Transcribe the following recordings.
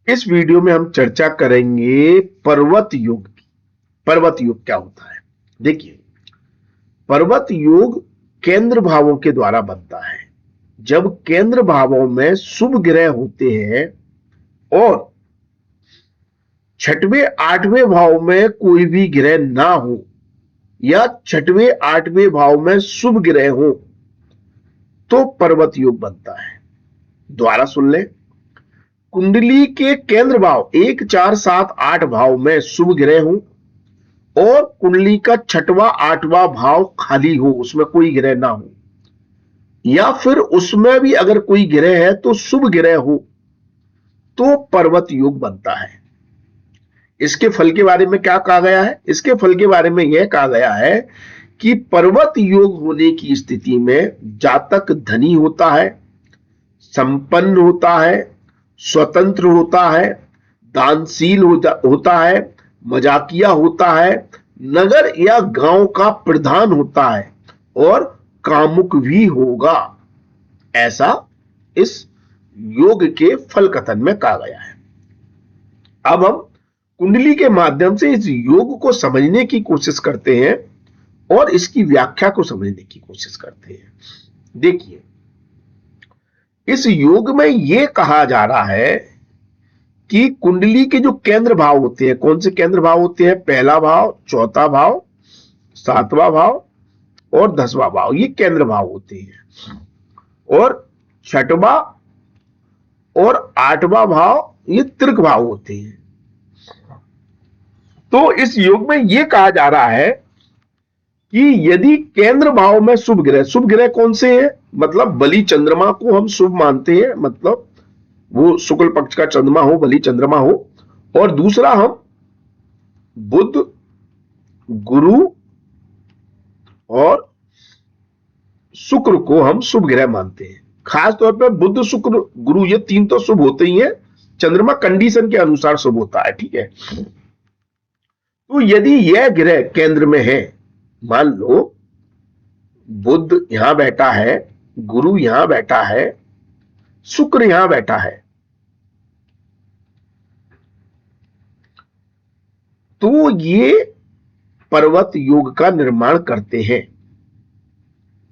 इस वीडियो में हम चर्चा करेंगे पर्वत योग की। पर्वत योग क्या होता है? देखिए, पर्वत योग केंद्र भावों के द्वारा बनता है। जब केंद्र भावों में शुभ ग्रह होते हैं और छठवें आठवें भाव में कोई भी ग्रह ना हो या छठवें आठवें भाव में शुभ ग्रह हो तो पर्वत योग बनता है। दोबारा सुन ले, कुंडली के केंद्र भाव 1, 4, 7, 8 भाव में शुभ ग्रह हो और कुंडली का छठवां आठवां भाव खाली हो, उसमें कोई ग्रह ना हो, या फिर उसमें भी अगर कोई ग्रह है तो शुभ ग्रह हो, तो पर्वत योग बनता है। इसके फल के बारे में क्या कहा गया है? इसके फल के बारे में यह कहा गया है कि पर्वत योग होने की स्थिति में जातक धनी होता है, संपन्न होता है, स्वतंत्र होता है, दानशील होता है, मजाकिया होता है, नगर या गांव का प्रधान होता है और कामुक भी होगा। ऐसा इस योग के फल कथन में कहा गया है। अब हम कुंडली के माध्यम से इस योग को समझने की कोशिश करते हैं और इसकी व्याख्या को समझने की कोशिश करते हैं। देखिए, इस योग में यह कहा जा रहा है कि कुंडली के जो केंद्र भाव होते हैं, कौन से केंद्र भाव होते हैं? पहला भाव, चौथा भाव, सातवां भाव और 10वां भाव, ये केंद्र भाव होते हैं। और छठवां और 8वां भाव ये त्रिक भाव होते हैं। तो इस योग में यह कहा जा रहा है कि यदि केंद्र भाव में शुभ ग्रह कौन से हैं? मतलब बलि चंद्रमा को हम शुभ मानते हैं, मतलब वो शुक्ल पक्ष का चंद्रमा हो, बलि चंद्रमा हो। और दूसरा, हम बुध, गुरु और शुक्र को हम शुभ ग्रह मानते हैं। खास तौर पर बुध, शुक्र, गुरु, ये तीन तो शुभ होते ही हैं। चंद्रमा कंडीशन के अनुसार शुभ होता है, ठीक है। तो यदि यह ग्रह केंद्र में है, मान लो बुध यहां बैठा है, गुरु यहां बैठा है, शुक्र यहां बैठा है, तो ये पर्वत योग का निर्माण करते हैं।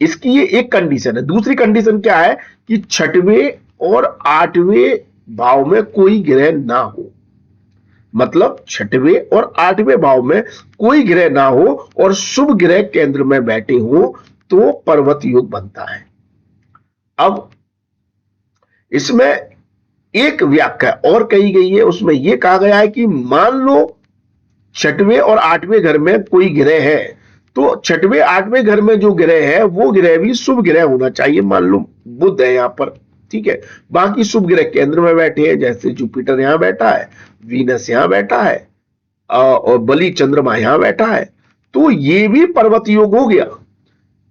इसकी ये एक कंडीशन है। दूसरी कंडीशन क्या है कि छठवें और आठवें भाव में कोई ग्रह ना हो, मतलब छठवें और आठवें भाव में कोई ग्रह ना हो और शुभ ग्रह केंद्र में बैठे हो तो पर्वत योग बनता है। अब इसमें एक व्याख्या और कही गई है, उसमें यह कहा गया है कि मान लो छठवें और आठवें घर में कोई ग्रह है, तो छठवें आठवें घर में जो ग्रह है वो ग्रह भी शुभ ग्रह होना चाहिए। मान लो बुध है यहां पर, ठीक है, बाकी शुभ ग्रह केंद्र में बैठे हैं, जैसे जुपिटर यहां बैठा है, वीनस यहां बैठा है और बलि चंद्रमा यहां बैठा है, तो ये भी पर्वत योग हो गया।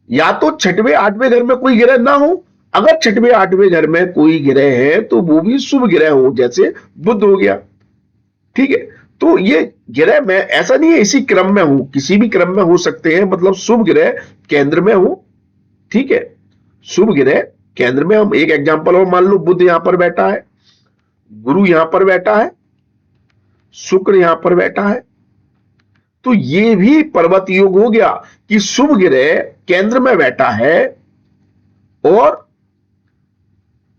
या तो छठवें आठवें घर में कोई ग्रह ना हो, अगर छठवें आठवें घर में कोई ग्रह है तो वो भी शुभ ग्रह हो, जैसे बुध हो गया, ठीक है। तो ये ग्रह में ऐसा नहीं है इसी क्रम में हो, किसी भी क्रम में हो सकते हैं, मतलब शुभ ग्रह केंद्र में हो, ठीक है। शुभ ग्रह केंद्र में, हम एक एग्जांपल और मान लो बुध यहां पर बैठा है, गुरु यहां पर बैठा है, शुक्र यहां पर बैठा है, तो ये भी पर्वत योग हो गया कि शुभ ग्रह केंद्र में बैठा है और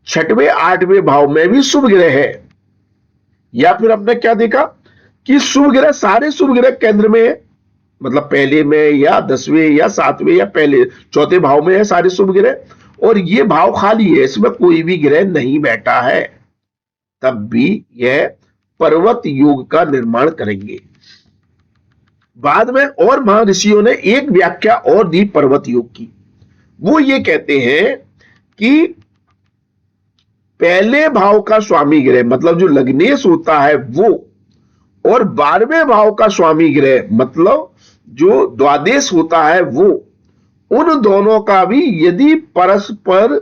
छठवें आठवें भाव में भी शुभ ग्रह है। या फिर हमने क्या देखा कि शुभ ग्रह, सारे शुभ ग्रह केंद्र में है, मतलब पहले में या 10वें या 7वें या पहले चौथे भाव में है सारे शुभ ग्रह, और ये भाव खाली है, इसमें कोई भी ग्रह नहीं बैठा है, तब भी यह पर्वत योग का निर्माण करेंगे। बाद में और महान ऋषियों ने एक व्याख्या और दी पर्वत योग की। वो ये कहते हैं कि पहले भाव का स्वामी ग्रह, मतलब जो लग्नेश होता है वो, और 12वें भाव का स्वामी ग्रह, मतलब जो द्वादश होता है वो, उन दोनों का भी यदि परस्पर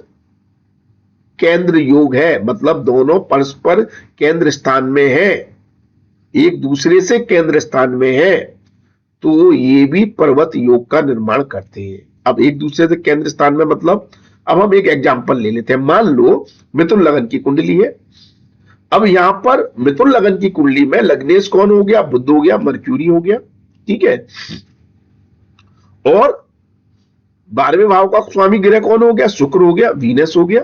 केंद्र योग है, मतलब दोनों परस्पर केंद्र स्थान में है, एक दूसरे से केंद्र स्थान में है, तो ये भी पर्वत योग का निर्माण करते हैं। अब एक दूसरे से केंद्र स्थान में मतलब, अब हम एक एग्जांपल ले लेते हैं। मान लो मिथुन लगन की कुंडली है अब यहां पर मिथुन लगन की कुंडली में लग्नेश कौन हो गया? बुध हो गया, मर्क्यूरी हो गया, ठीक है। और 12वें भाव का स्वामी ग्रह कौन हो गया? शुक्र हो गया, वीनस हो गया।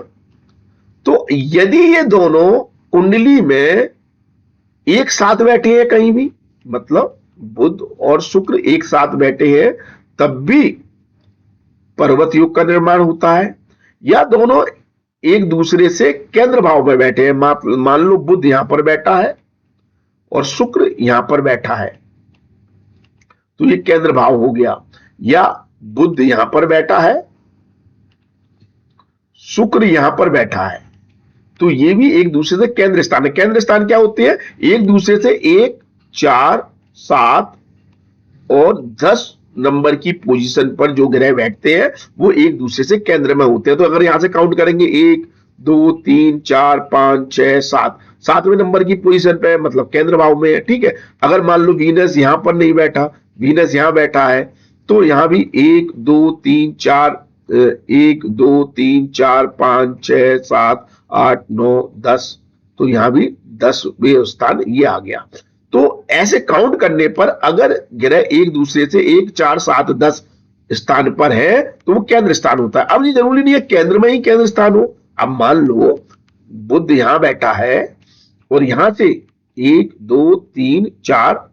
तो यदि ये दोनों कुंडली में एक साथ बैठे हैं कहीं भी, मतलब बुध और शुक्र एक साथ बैठे हैं, तब भी पर्वत योग का निर्माण होता है। या दोनों एक दूसरे से केंद्र भाव में बैठे हैं, मान लो बुध यहां पर बैठा है और शुक्र यहां पर बैठा है, तो ये केंद्र भाव हो गया। या बुध यहां पर बैठा है, शुक्र यहां पर बैठा है, तो ये भी एक दूसरे से केंद्र स्थान है। केंद्र स्थान क्या होते हैं? एक दूसरे से 1, 4, 7 और 10 नंबर की पोजीशन पर जो ग्रह बैठते हैं वो एक दूसरे से केंद्र में होते हैं। तो अगर यहां से काउंट करेंगे 1, 2, 3, 4, 5, 6, 7, 7वें नंबर की पोजीशन पे, मतलब केंद्र भाव में है, ठीक है। अगर मान लो वीनस यहां पर नहीं बैठा, वीनस यहां बैठा है, तो यहां भी 1, 2, 3, 4, 1, 2, 3, 4, 5, 6, 7, 8, 9, 10, तो यहां भी 10वें स्थान ये आ गया। तो ऐसे काउंट करने पर अगर ग्रह एक दूसरे से 1, 4, 7, 10 स्थान पर है तो वो केंद्र स्थान होता है। अब ये जरूरी नहीं है केंद्र में ही केंद्र स्थान हो। अब मान लो बुध यहां बैठा है और यहां से 1, 2, 3, 4,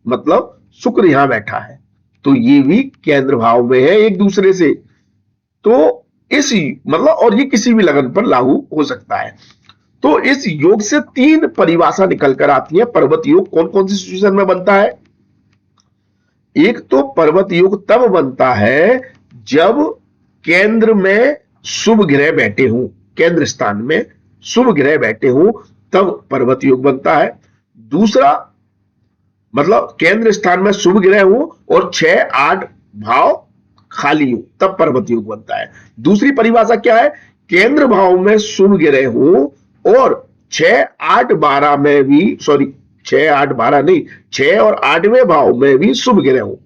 मतलब शुक्र यहां बैठा है, तो ये भी केंद्र भाव में है एक दूसरे से। तो इस मतलब, और ये किसी भी लगन पर लागू हो सकता है। तो इस योग से 3 परिभाषा निकल कर आती है। पर्वत योग कौन कौन सी सिचुएशन में बनता है? एक तो पर्वत योग तब बनता है जब केंद्र में शुभ ग्रह बैठे हों, केंद्र स्थान में शुभ ग्रह बैठे हों, तब पर्वत योग बनता है। दूसरा, मतलब केंद्र स्थान में शुभ ग्रह हो और 6, 8 भाव खाली हो, तब पर्वत योग बनता है। दूसरी परिभाषा क्या है? केंद्र भाव में शुभ ग्रह हो और 6, 8, 12 में भी, सॉरी 6, 8, 12 नहीं, 6 और 8वें भाव में भी शुभ ग्रह हो,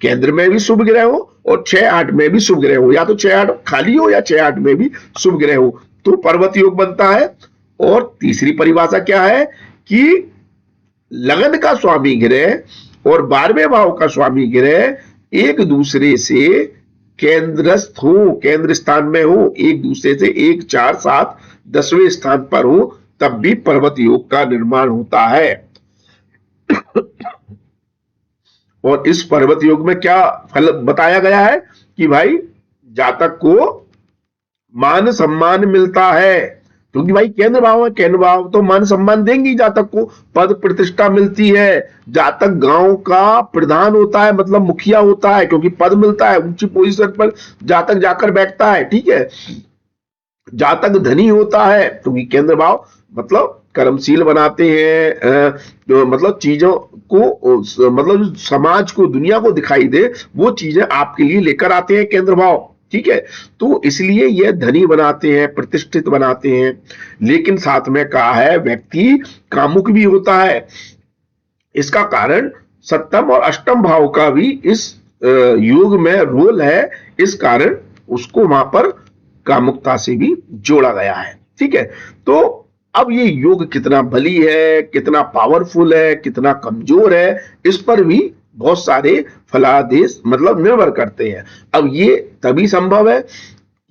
केंद्र में भी शुभ ग्रह हो और 6, 8 में भी शुभ ग्रह हो, या तो 6, 8 खाली हो या 6, 8 में भी शुभ ग्रह हो, तो पर्वत योग बनता है। और तीसरी परिभाषा क्या है कि लगन का स्वामी ग्रह और 12वें भाव का स्वामी ग्रह एक दूसरे से केंद्रस्थ हो, केंद्र स्थान में हो, एक दूसरे से 1, 4, 7, 10वें स्थान पर हो, तब भी पर्वत योग का निर्माण होता है। और इस पर्वत योग में क्या फल बताया गया है कि भाई जातक को मान सम्मान मिलता है, क्योंकि भाई केंद्र भाव है, केंद्र भाव तो मान सम्मान देंगे जातक को, पद प्रतिष्ठा मिलती है, जातक गांव का प्रधान होता है, मतलब मुखिया होता है, क्योंकि पद मिलता है, ऊंची पोजीशन पर जातक जाकर बैठता है, ठीक है। जातक धनी होता है क्योंकि केंद्र भाव मतलब कर्मशील बनाते हैं, मतलब चीजों को, मतलब समाज को, दुनिया को दिखाई दे वो चीजें आपके लिए लेकर आते हैं केंद्र भाव, ठीक है। तो इसलिए ये धनी बनाते हैं, प्रतिष्ठित बनाते हैं। लेकिन साथ में कहा है व्यक्ति कामुक भी होता है। इसका कारण सप्तम और अष्टम भाव का भी इस योग में रोल है, इस कारण उसको वहां पर कामुकता से भी जोड़ा गया है, ठीक है। तो अब ये योग कितना बली है, कितना पावरफुल है, कितना कमजोर है, इस पर भी बहुत सारे फलादेश मतलब निर्भर करते हैं। अब ये तभी संभव है,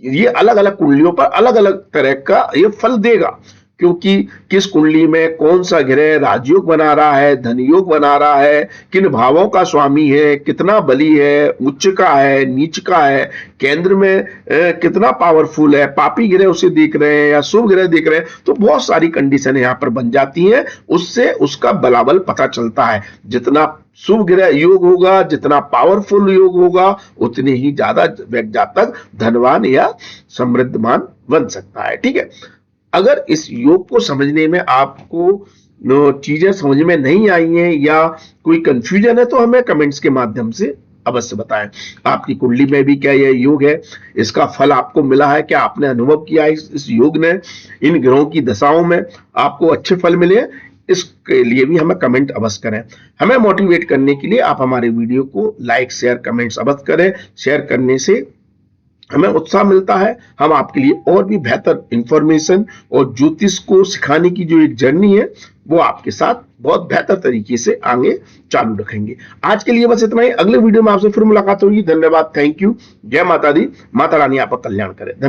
ये अलग अलग कुंडलियों पर अलग अलग तरह का ये फल देगा, क्योंकि किस कुंडली में कौन सा ग्रह राजयोग बना रहा है, धन योग बना रहा है, किन भावों का स्वामी है, कितना बली है, उच्च का है, नीच का है, केंद्र में कितना पावरफुल है, पापी ग्रह उसे देख रहे हैं या शुभ ग्रह देख रहे हैं, तो बहुत सारी कंडीशन यहाँ पर बन जाती हैं। उससे उसका बलाबल पता चलता है। जितना शुभ ग्रह योग होगा, जितना पावरफुल योग होगा, उतने ही ज्यादा जातक धनवान या समृद्धमान बन सकता है, ठीक है। अगर इस योग को समझने में आपको चीजें समझ में नहीं आई हैं या कोई कंफ्यूजन है तो हमें कमेंट्स के माध्यम से अवश्य बताएं। आपकी कुंडली में भी क्या यह योग है, इसका फल आपको मिला है, क्या आपने अनुभव किया है इस योग ने, इन ग्रहों की दशाओं में आपको अच्छे फल मिले, इसके लिए भी हमें कमेंट अवश्य करें। हमें मोटिवेट करने के लिए आप हमारे वीडियो को लाइक शेयर कमेंट्स अवश्य करें। शेयर करने से हमें उत्साह मिलता है। हम आपके लिए और भी बेहतर इंफॉर्मेशन और ज्योतिष को सिखाने की जो एक जर्नी है वो आपके साथ बहुत बेहतर तरीके से आगे चालू रखेंगे। आज के लिए बस इतना ही। अगले वीडियो में आपसे फिर मुलाकात होगी। धन्यवाद, थैंक यू, जय माता दी। माता रानी आपका कल्याण करे। धन्यवाद।